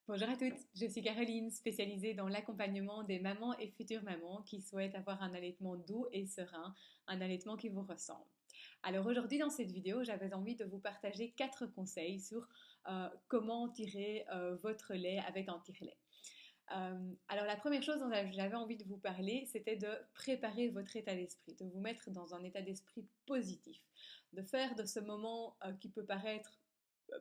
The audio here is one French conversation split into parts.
Bonjour à toutes, je suis Caroline, spécialisée dans l'accompagnement des mamans et futures mamans qui souhaitent avoir un allaitement doux et serein, un allaitement qui vous ressemble. Alors aujourd'hui dans cette vidéo, j'avais envie de vous partager 4 conseils sur comment tirer votre lait avec un tire-lait. Alors la première chose dont j'avais envie de vous parler, c'était de préparer votre état d'esprit, de vous mettre dans un état d'esprit positif, de faire de ce moment qui peut paraître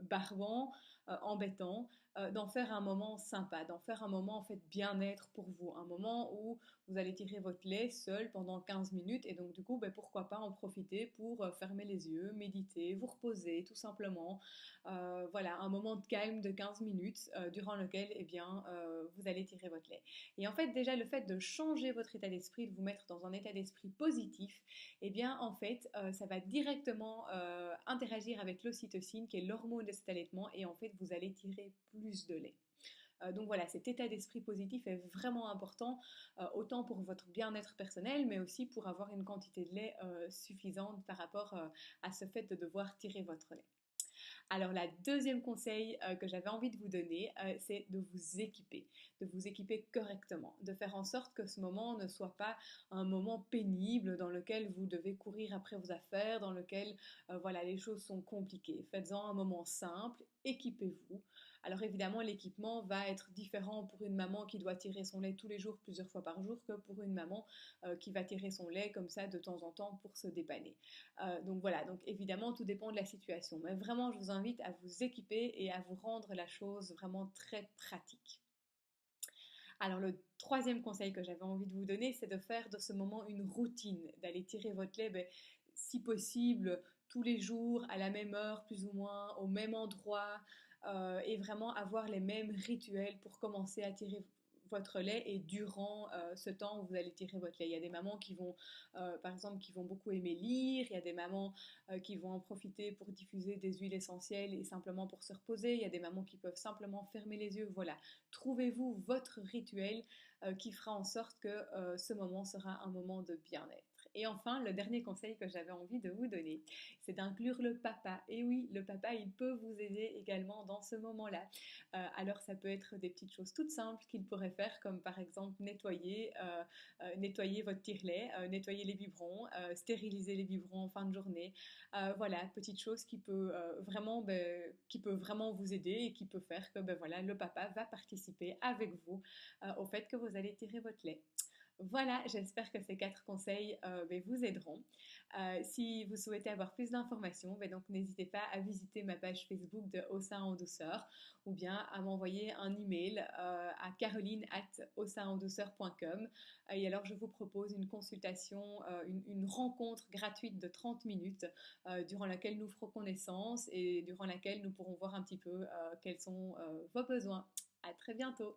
barbant, embêtant, d'en faire un moment sympa, d'en faire un moment en fait bien-être pour vous, un moment où vous allez tirer votre lait seul pendant 15 minutes et donc du coup, ben, pourquoi pas en profiter pour fermer les yeux, méditer, vous reposer tout simplement. Voilà, un moment de calme de 15 minutes durant lequel eh bien, vous allez tirer votre lait. Et en fait, déjà, le fait de changer votre état d'esprit, de vous mettre dans un état d'esprit positif, eh bien, en fait, ça va directement interagir avec l'ocytocine, qui est l'hormone de cet allaitement, et en fait, vous allez tirer plus de lait. Donc voilà, cet état d'esprit positif est vraiment important, autant pour votre bien-être personnel, mais aussi pour avoir une quantité de lait suffisante par rapport à ce fait de devoir tirer votre lait. Alors, la deuxième conseil que j'avais envie de vous donner, c'est de vous équiper correctement, de faire en sorte que ce moment ne soit pas un moment pénible dans lequel vous devez courir après vos affaires, dans lequel voilà, les choses sont compliquées. Faites-en un moment simple, équipez-vous. Alors évidemment, l'équipement va être différent pour une maman qui doit tirer son lait tous les jours, plusieurs fois par jour, que pour une maman qui va tirer son lait comme ça de temps en temps pour se dépanner. Donc voilà, donc évidemment tout dépend de la situation. Mais vraiment, je vous invite à vous équiper et à vous rendre la chose vraiment très pratique. Alors le troisième conseil que j'avais envie de vous donner, c'est de faire de ce moment une routine, d'aller tirer votre lait, ben, si possible, tous les jours, à la même heure, plus ou moins, au même endroit, et vraiment avoir les mêmes rituels pour commencer à tirer votre lait et durant ce temps où vous allez tirer votre lait. Il y a des mamans qui vont, par exemple, qui vont beaucoup aimer lire, il y a des mamans qui vont en profiter pour diffuser des huiles essentielles et simplement pour se reposer, il y a des mamans qui peuvent simplement fermer les yeux, voilà. Trouvez-vous votre rituel qui fera en sorte que ce moment sera un moment de bien-être. Et enfin, le dernier conseil que j'avais envie de vous donner, c'est d'inclure le papa. Et oui, le papa, il peut vous aider également dans ce moment-là. Alors, ça peut être des petites choses toutes simples qu'il pourrait faire, comme par exemple nettoyer votre tire-lait, nettoyer les biberons, stériliser les biberons en fin de journée. Voilà, petite chose qui peut vraiment vous aider et qui peut faire que ben, voilà, le papa va participer avec vous au fait que vous allez tirer votre lait. Voilà, j'espère que ces 4 conseils ben, vous aideront. Si vous souhaitez avoir plus d'informations, ben, donc n'hésitez pas à visiter ma page Facebook de Au sein en douceur ou bien à m'envoyer un email à caroline@ausseinendouceur.com et alors je vous propose une consultation, une rencontre gratuite de 30 minutes durant laquelle nous ferons connaissance et durant laquelle nous pourrons voir un petit peu quels sont vos besoins. À très bientôt.